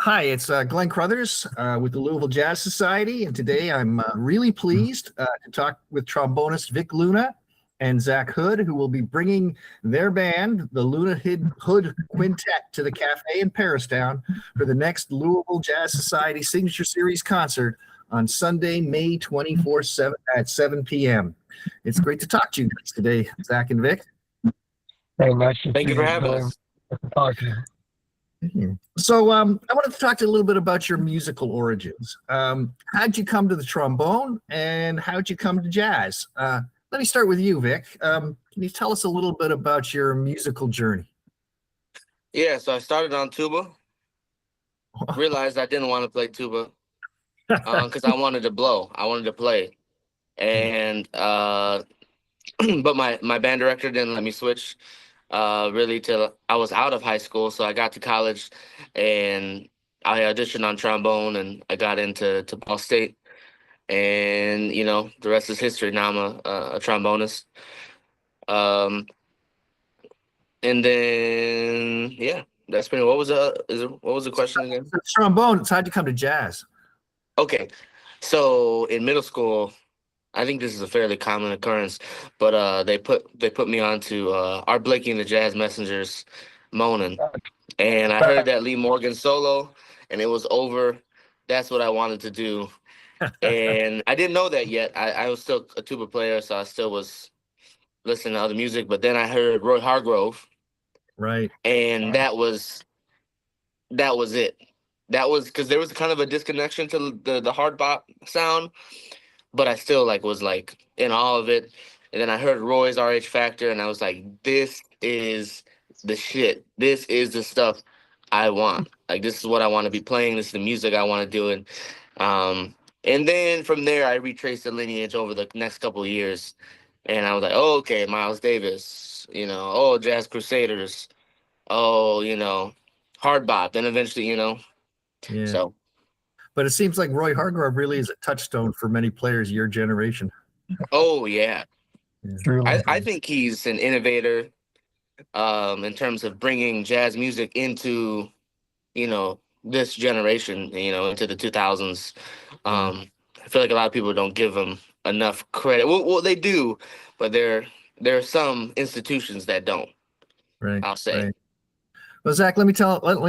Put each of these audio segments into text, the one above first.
Hi, it's Glenn Crothers with the Louisville Jazz Society, and today I'm really pleased to talk with trombonist Vick Luna and Zach Hood, who will be bringing their band, the Luna Hood Quintet, to the Café in Paristown for the next Louisville Jazz Society Signature Series concert on Sunday, May 24th at 7 p.m. It's great to talk to you guys today, Zach and Vick. Very much. Thank you for having us. So I wanted to talk to you a little bit about your musical origins. How'd you come to the trombone, and how'd you come to jazz? Let me start with you, Vick. Can you tell us a little bit about your musical journey? Yeah, so I started on tuba. Realized I didn't want to play tuba because I wanted to blow. I wanted to play. And but my band director didn't let me switch really till I was out of high school. So I got to college and I auditioned on trombone and I got into Ball State. And, you know, the rest is history. Now I'm a trombonist. And then, yeah, that's pretty. What was the question again? Trombone. It's how'd you come to jazz? Okay, so in middle school, I think this is a fairly common occurrence, but they put me onto Art Blakey and the Jazz Messengers, Moanin', and I heard that Lee Morgan solo, and it was over. That's what I wanted to do, and I didn't know that yet. I was still a tuba player, so I still was listening to other music. But then I heard Roy Hargrove, right, and that was it. That was because there was kind of a disconnection to the hard bop sound, but I still was in all of it. And then I heard Roy's RH Factor, and I was like, this is the shit. This is the stuff I want. This is what I want to be playing. This is the music I want to do. And then from there, I retraced the lineage over the next couple of years. And I was like, oh, okay, Miles Davis, Jazz Crusaders, hard bop. Then eventually, yeah. So. But it seems like Roy Hargrove really is a touchstone for many players your generation. Oh, yeah. Yeah. I think he's an innovator in terms of bringing jazz music into, this generation, into the 2000s. I feel like a lot of people don't give him enough credit. Well, they do, but there are some institutions that don't. Right. I'll say. Right. Well, Zach, let me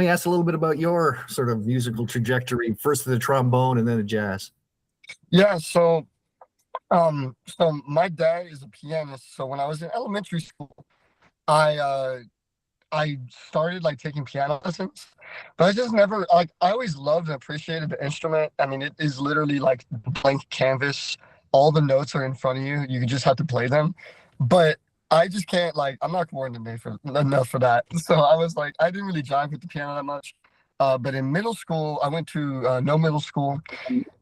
ask a little bit about your sort of musical trajectory. First the trombone, and then the jazz. Yeah. So my dad is a pianist. So when I was in elementary school, I started taking piano lessons, but I just never I always loved and appreciated the instrument. I mean, it is literally like blank canvas. All the notes are in front of you. You just have to play them. But I just can't I'm not coordinated enough for that. So I was I didn't really jive with the piano that much. But in middle school, I went to no middle school,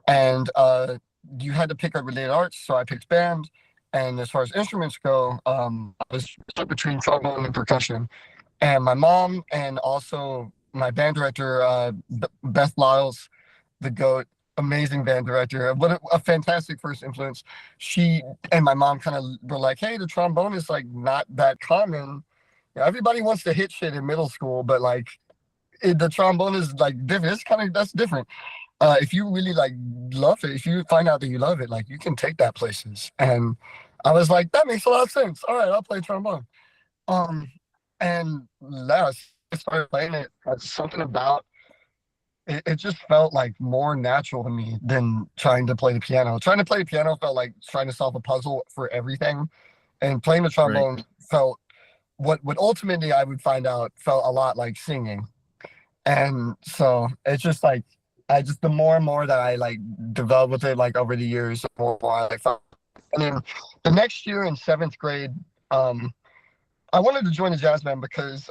and you had to pick up related arts. So I picked band. And as far as instruments go, I was stuck between trombone and percussion. And my mom and also my band director, Beth Lyles, the GOAT, amazing band director. What a fantastic first influence. She and my mom kind of were like, hey, the trombone is not that common. Everybody wants to hit shit in middle school, but the trombone is different. It's that's different. If you really love it, if you find out that you love it, you can take that places. And I was like, that makes a lot of sense. All right, I'll play trombone. And last I started playing it, something about it, it just felt more natural to me than trying to play the piano. Trying to play the piano felt like trying to solve a puzzle for everything. And playing the trombone felt what ultimately I would find out felt a lot like singing. And so it's just the more and more that I developed with it over the years, the more I found. And then the next year in 7th grade, I wanted to join the jazz band because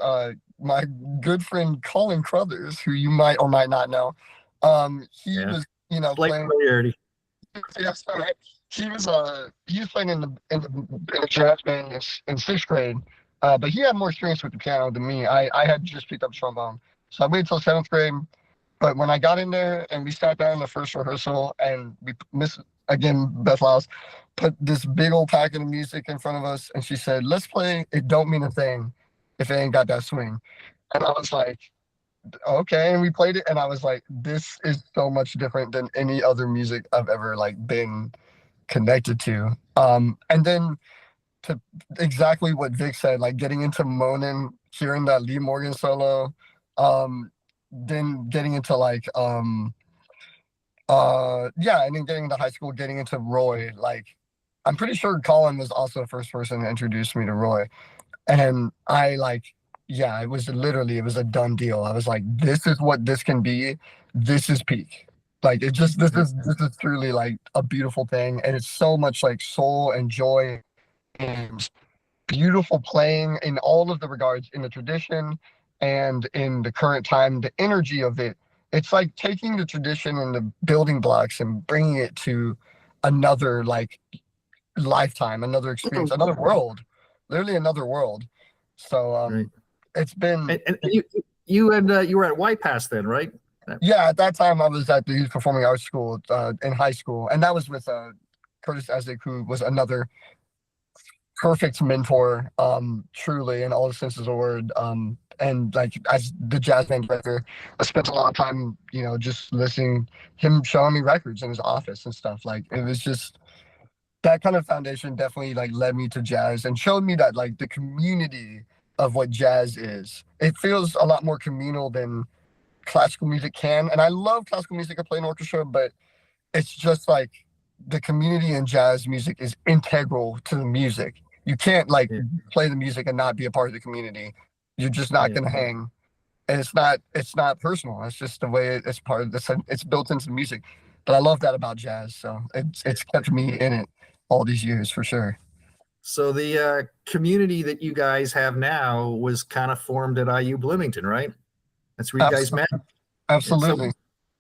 my good friend Colin Crothers, who you might or might not know, he was playing. Familiarity. Yeah, sorry. He was playing in the jazz band in 6th grade, but he had more experience with the piano than me. I had just picked up trombone, so I waited till 7th grade. But when I got in there and we sat down in the first rehearsal and we Beth Lyles put this big old packet of music in front of us and she said, let's play It Don't Mean a Thing If It Ain't Got That Swing. And I was like, okay, and we played it, and I was like, this is so much different than any other music I've ever like been connected to. And then to exactly what Vic said, like getting into moaning, hearing that Lee Morgan solo, then getting into like yeah, and then getting into high school, getting into Roy, like I'm pretty sure Colin was also the first person to introduce me to Roy. And I like, yeah, it was a done deal. I was like, this is what this can be. This is peak. Like it just this is truly like a beautiful thing. And it's so much like soul and joy and beautiful playing in all of the regards in the tradition and in the current time, the energy of it. It's like taking the tradition and the building blocks and bringing it to another like lifetime, another experience, another world, literally another world. So Right. it's been And you were at YPAS then, right? yeah. At that time, I was at the Youth Performing Arts School in high school, and that was with Curtis Esdick, who was another perfect mentor, truly in all the senses of the word. And like as the jazz band director, I spent a lot of time, you know, just listening, him showing me records in his office and stuff. Like it was just that kind of foundation definitely like led me to jazz and showed me that like the community of what jazz is. It feels a lot more communal than classical music can. And I love classical music. I play in orchestra, but it's just like the community in jazz music is integral to the music. You can't like Yeah. play the music and not be a part of the community. You're just not Yeah. going to hang. And it's not personal. It's just the way it's part of this. It's built into the music. But I love that about jazz. So it's kept me in it all these years for sure. So the community that you guys have now was kind of formed at IU Bloomington, right? That's where you guys met. Absolutely.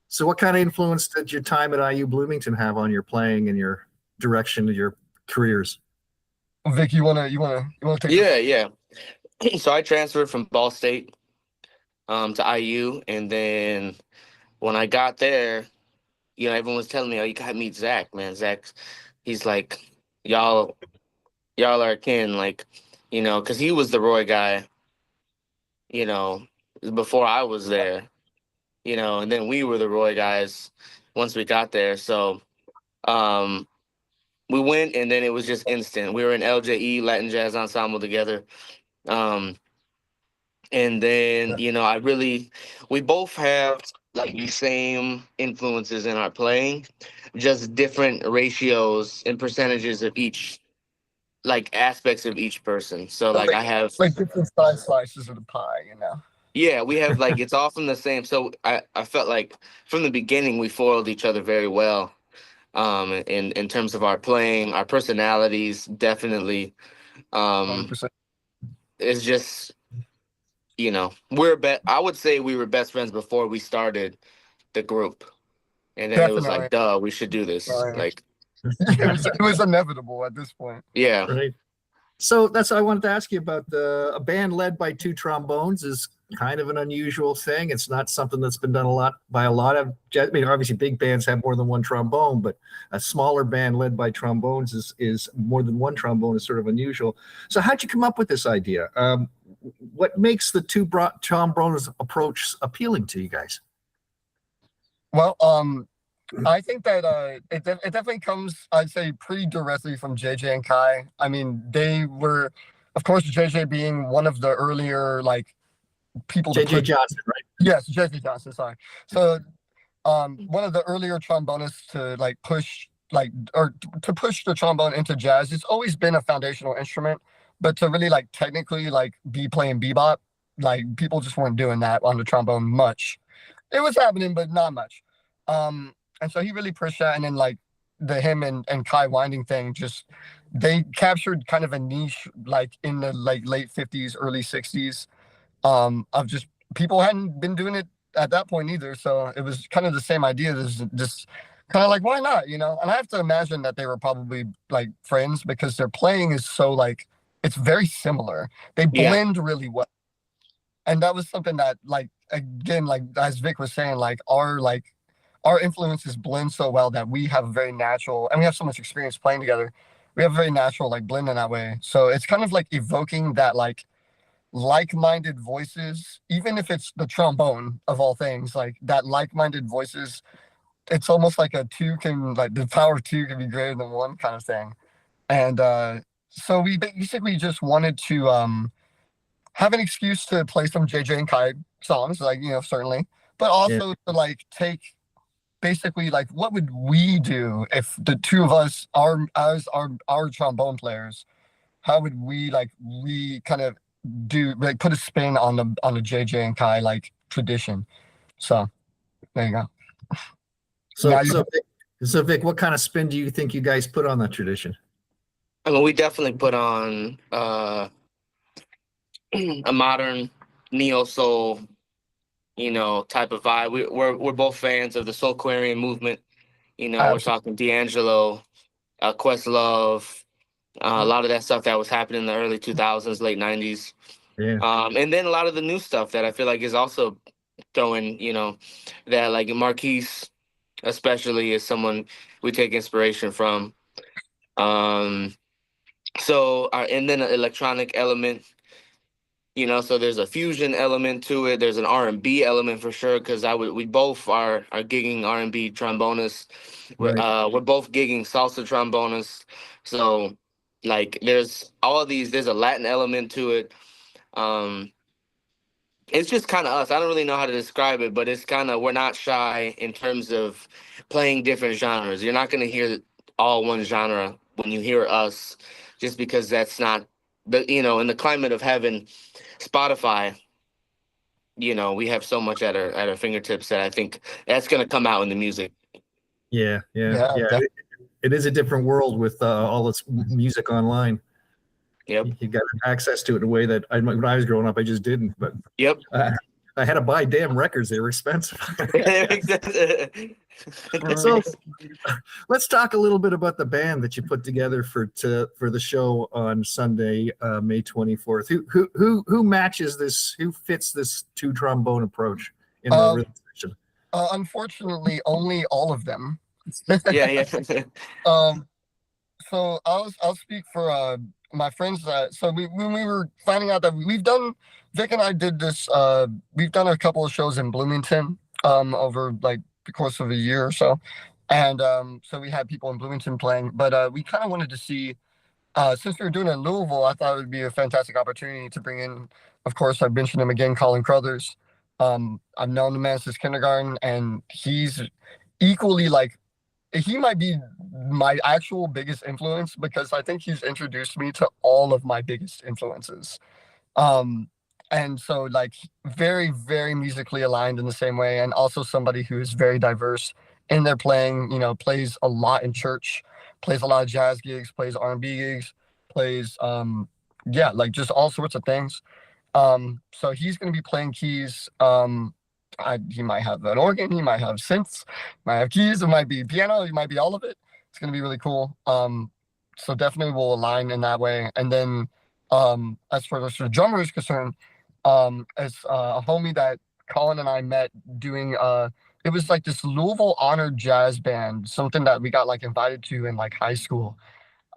So what kind of influence did your time at IU Bloomington have on your playing and your direction of your careers? Vic, you wanna take Yeah, yeah. So I transferred from Ball State to IU, and then when I got there, you know, everyone was telling me, "Oh, you gotta meet Zach, man. Zach, he's like, y'all, y'all are kin, like, you know, because he was the Roy guy, you know, before I was there, you know, and then we were the Roy guys once we got there. So, um, we went, and then it was just instant. We were in LJE Latin Jazz Ensemble together. Um, And then, you know, we both have like the same influences in our playing, just different ratios and percentages of each, like aspects of each person. So, like, I have, like different size slices of the pie, you know. yeah, we have like, it's all from the same. So, I felt like from the beginning, we foiled each other very well. In terms of our playing, our personalities, definitely. Um, 100%. it's just, you know, I would say we were best friends before we started the group, and then it was Definitely. like, duh, we should do this. Right. Like, It was inevitable at this point. yeah, Right. So that's what I wanted to ask you about. A band led by two trombones is kind of an unusual thing. It's not something that's been done a lot by a lot of jazz. I mean, obviously big bands have more than one trombone, but a smaller band led by trombones is more than one trombone is sort of unusual. So how'd you come up with this idea? What makes the two trombones approach appealing to you guys? Well, I think that it definitely comes, I'd say, pretty directly from JJ and Kai. I mean, they were, of course, JJ being one of the earlier like people to JJ put. Johnson, right? Yes, JJ Johnson. Sorry. So, one of the earlier trombonists to like push like or to push the trombone into jazz. It's always been a foundational instrument, but to really like technically like be playing bebop, like people just weren't doing that on the trombone much. It was happening, but not much. And so he really pushed that, and then like the him and Kai Winding thing, just they captured kind of a niche like in the like late 50s, early 60s, of just people hadn't been doing it at that point either. So it was kind of the same idea. There's just kind of like, why not, you know? And I have to imagine that they were probably like friends because their playing is so like it's very similar. They yeah, blend really well. And that was something that like again, like as Vic was saying, like our influences blend so well that we have a very natural and we have so much experience playing together. We have a very natural like blend in that way. So it's kind of like evoking that like like-minded voices, even if it's the trombone of all things, like that like-minded voices, it's almost like a two can like the power of two can be greater than one kind of thing. And so we basically just wanted to have an excuse to play some JJ and Kai songs, like, certainly, but Yeah. also to like take basically like what would we do if the two of us are as our trombone players, how would we kind of do like put a spin on the JJ and Kai like tradition. So there you go. So, Now you so Vic, what kind of spin do you think you guys put on that tradition? I mean, we definitely put on a modern neo soul, type of vibe. We're both fans of the Soulquarian movement. We're absolutely. talking D'Angelo, Questlove, a lot of that stuff that was happening in the early 2000s, late 90s. Yeah. And then a lot of the new stuff that I feel like is also throwing, that like Marquise, especially, is someone we take inspiration from. Um, and then an electronic element, so there's a fusion element to it. There's an R&B element for sure, because we both are gigging R&B trombonists. Right. We're both gigging salsa trombonists. So like there's all these. There's a Latin element to it. Um, it's just kind of us. I don't really know how to describe it, but it's kind of, we're not shy in terms of playing different genres. You're not going to hear all one genre when you hear us, just because that's not in the climate of heaven, Spotify. We have so much at our fingertips that I think that's going to come out in the music. Yeah. Yeah, It is a different world with all this music online. Yep. You got access to it in a way that when I was growing up, I just didn't. But Yep. I had to buy damn records. They were expensive. So let's talk a little bit about the band that you put together for the show on Sunday, May 24th. Who matches this? Who fits this two trombone approach in the rhythm section? unfortunately, only all of them. Yeah. So I'll speak for my friends. So when we were finding out that Vic and I did this. We've done a couple of shows in Bloomington over like the course of a year or so, and so we had people in Bloomington playing. But we kind of wanted to see, since we were doing it in Louisville, I thought it would be a fantastic opportunity to bring in. Of course, I've mentioned him again, Colin Crothers. I've known the man since kindergarten, and he's equally like he might be my actual biggest influence, because I think he's introduced me to all of my biggest influences. Um, and so like very, very musically aligned in the same way, and also somebody who is very diverse in their playing, plays a lot in church, plays a lot of jazz gigs, plays R&B gigs, plays yeah, like just all sorts of things. So he's going to be playing keys. He might have an organ, he might have synths, might have keys, it might be piano, it might be all of it. It's going to be really cool. So definitely we'll align in that way. And then as for the drummer is concerned, as a homie that Colin and I met doing it was like this Louisville honored jazz band, something that we got like invited to in like high school.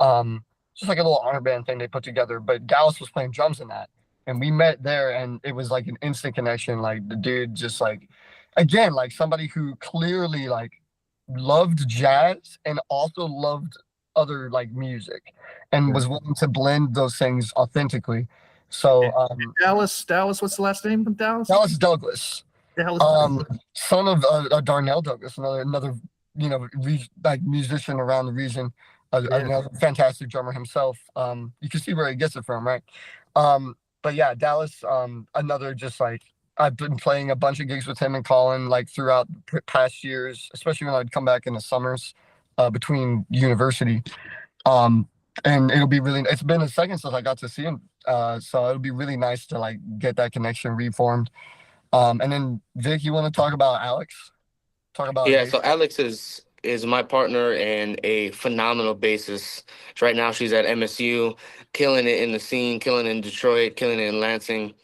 Um, just like a little honor band thing they put together. But Dallas was playing drums in that, and we met there, and it was like an instant connection. Like the dude, just like, again, like somebody who clearly like loved jazz and also loved other like music, and was willing to blend those things authentically. So Dallas, what's the last name of Dallas? Dallas Douglas, Dallas. son of Darnell Douglas, another like musician around the region, another fantastic drummer himself. You can see where he gets it from, right? But yeah, Dallas, another just like I've been playing a bunch of gigs with him and Colin like throughout past years, especially when I'd come back in the summers between university. And it's been a second since I got to see him. So it'll be really nice to like get that connection reformed. And then Vic, you want to talk about Alex? Talk about Yeah, so Alex is my partner and a phenomenal bassist. So right now she's at MSU, killing it in the scene, killing it in Detroit, killing it in Lansing.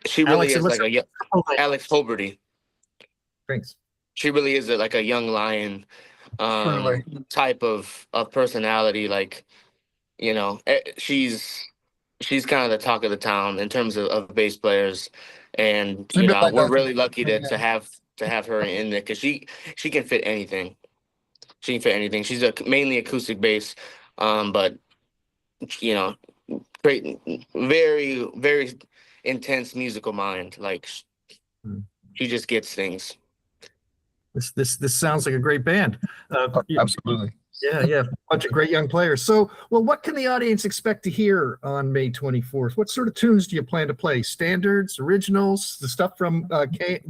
She really Alex, is like Alex Hoberty. Thanks. She really is like a young lion Truly. type of personality. Like, she's she's kind of the talk of the town in terms of bass players, and She's been like we're that since really lucky the beginning. to have her in there because she can fit anything. She can fit anything. She's a mainly acoustic bass, but you know, great, very intense musical mind. Like Hmm. she just gets things. This sounds like a great band. Oh, absolutely. Yeah, a bunch of great young players. So, well, what can the audience expect to hear on May 24th? What sort of tunes do you plan to play? Standards, originals, the stuff from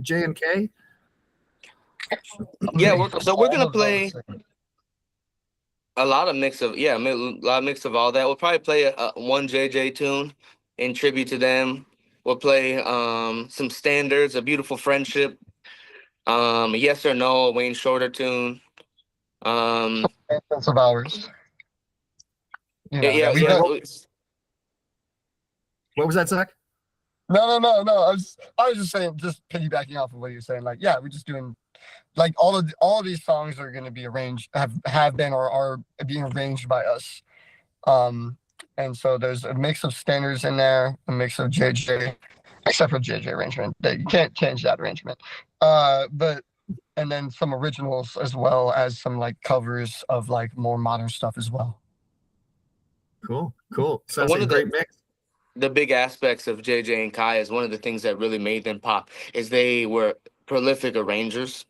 J and K? Yeah, Really, we're all gonna of play those. a lot of mix of a lot of mix of all that. We'll probably play one JJ tune in tribute to them. We'll play some standards, a beautiful friendship, yes or no, a Wayne Shorter tune. Um, Sense of ours. You know yeah, that we yeah. don't. What was that, Zach? No. I was just saying, just piggybacking off of what you're saying. Like, yeah, we're just doing like all of these songs are going to be arranged, have been or are being arranged by us. Um, and so there's a mix of standards in there, a mix of JJ, except for JJ arrangement. That you can't change that arrangement. But and then some originals as well as some like covers of like more modern stuff as well. Cool. Sounds One like a of great mix. the big aspects of JJ and Kai is one of the things that really made them pop is they were prolific arrangers.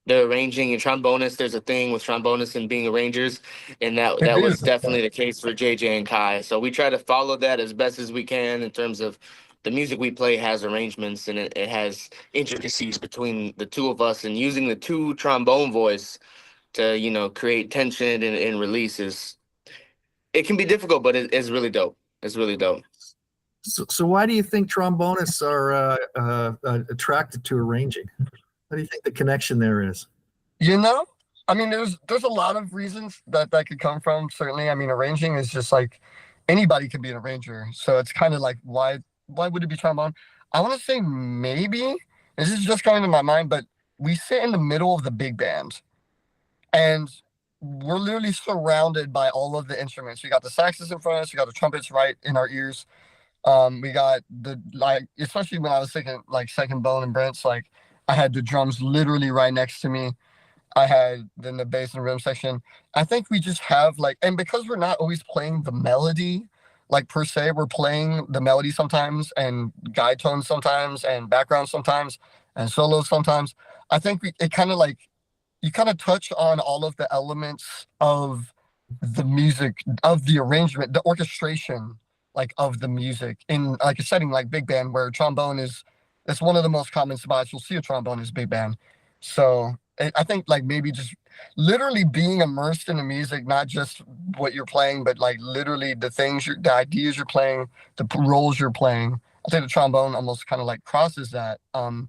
They're arranging and trombonists. There's a thing with trombonists and being arrangers, and They that do. was definitely the case for JJ and Kai. So we try to follow that as best as we can in terms of the music we play has arrangements and it has intricacies between the two of us, and using the two trombone voice to create tension and releases. It can be difficult, but it's really dope. It's really dope. So why do you think trombonists are attracted to arranging? What do you think the connection there is? You know, I mean, there's a lot of reasons that could come from. Certainly, I mean, arranging is just like anybody can be an arranger. So it's kind of like why would it be trombone? I want to say maybe this is just coming to my mind, but we sit in the middle of the big band, and we're literally surrounded by all of the instruments. We got the saxes in front of us, we got the trumpets right in our ears. We got the like, especially when I was taking like second bone and Brent's, like I had the drums literally right next to me. I had then the bass and rhythm section. I think we just have like, and because we're not always playing the melody, like per se, we're playing the melody sometimes and guide tones sometimes and background sometimes and solos sometimes. I think it kind of like you kind of touch on all of the elements of the music, of the arrangement, the orchestration, like of the music in like a setting like big band where trombone is that's one of the most common spots you'll see a trombone is big band. So I think like maybe just literally being immersed in the music, not just what you're playing, but like literally the ideas you're playing, roles you're playing. I think the trombone almost kind of like crosses that. And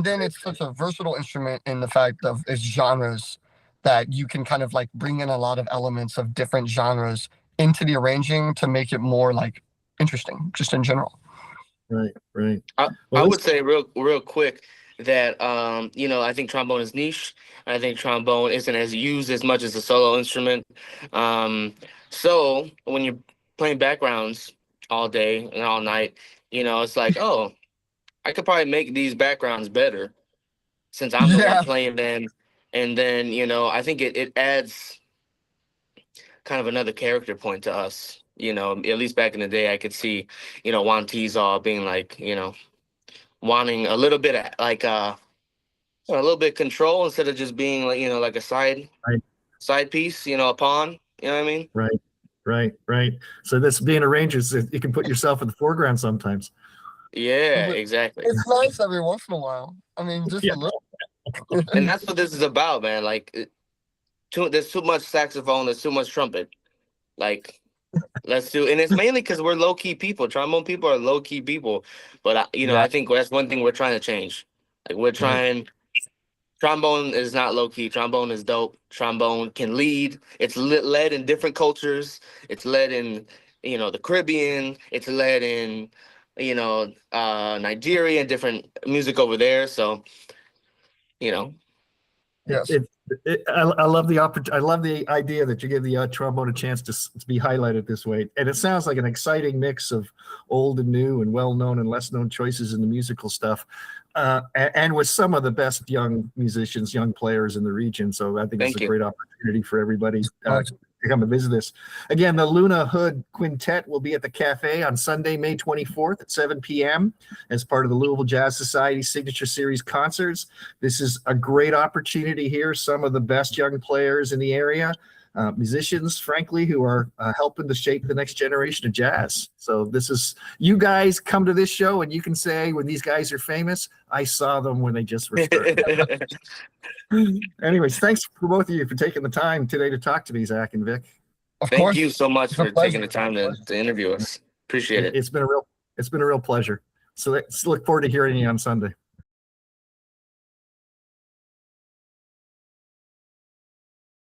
then it's such a versatile instrument in the fact of its genres that you can kind of like bring in a lot of elements of different genres into the arranging to make it more like interesting, just in general. Right. I Well, this would say real quick that I think trombone is niche. I think trombone isn't as used as much as a solo instrument. So when you're playing backgrounds all day and all night, it's like, oh, I could probably make these backgrounds better since I'm the one Yeah, playing them. And then, I think it adds kind of another character point to us. At least back in the day, I could see, Juan Tizal being like, wanting a little bit of like a little bit of control instead of just being like like a right, side piece, a pawn. You know what I mean? right. So this being arrangers, you can put yourself in the foreground sometimes. Yeah, but exactly. it's nice every once in a while. I mean, just Yeah. a little. And that's what this is about, man. Like, there's too much saxophone, there's too much trumpet. Like, let's do, and it's mainly because we're low key people. Trombone people are low key people, but Yeah. I think that's one thing we're trying to change. Like, we're Right. trying. Trombone is not low key. Trombone is dope. Trombone can lead. It's led in different cultures. It's led in, the Caribbean. It's led in, Nigeria and different music over there. So, you know, It, Yes. it I love the I love the idea that you give the trombone a chance to be highlighted this way, and it sounds like an exciting mix of old and new, and well-known and less-known choices in the musical stuff, and with some of the best young musicians, young players in the region. So I think it's Thank a you. great opportunity for everybody to come and visit this. Again, the Luna Hood Quintet will be at the Café on Sunday, May 24th at 7 p.m. as part of the Louisville Jazz Society Signature Series concerts. This is a great opportunity here. Some of the best young players in the area, musicians, frankly, who are helping to shape the next generation of jazz. So this is, you guys come to this show and you can say, when these guys are famous, I saw them when they just were starting. Anyways, thanks for both of you for taking the time today to talk to me, Zach and Vic. Of Thank course, you so much it's a for taking the pleasure. time to interview us. Appreciate it. It's been a real pleasure. So let's look forward to hearing you on Sunday.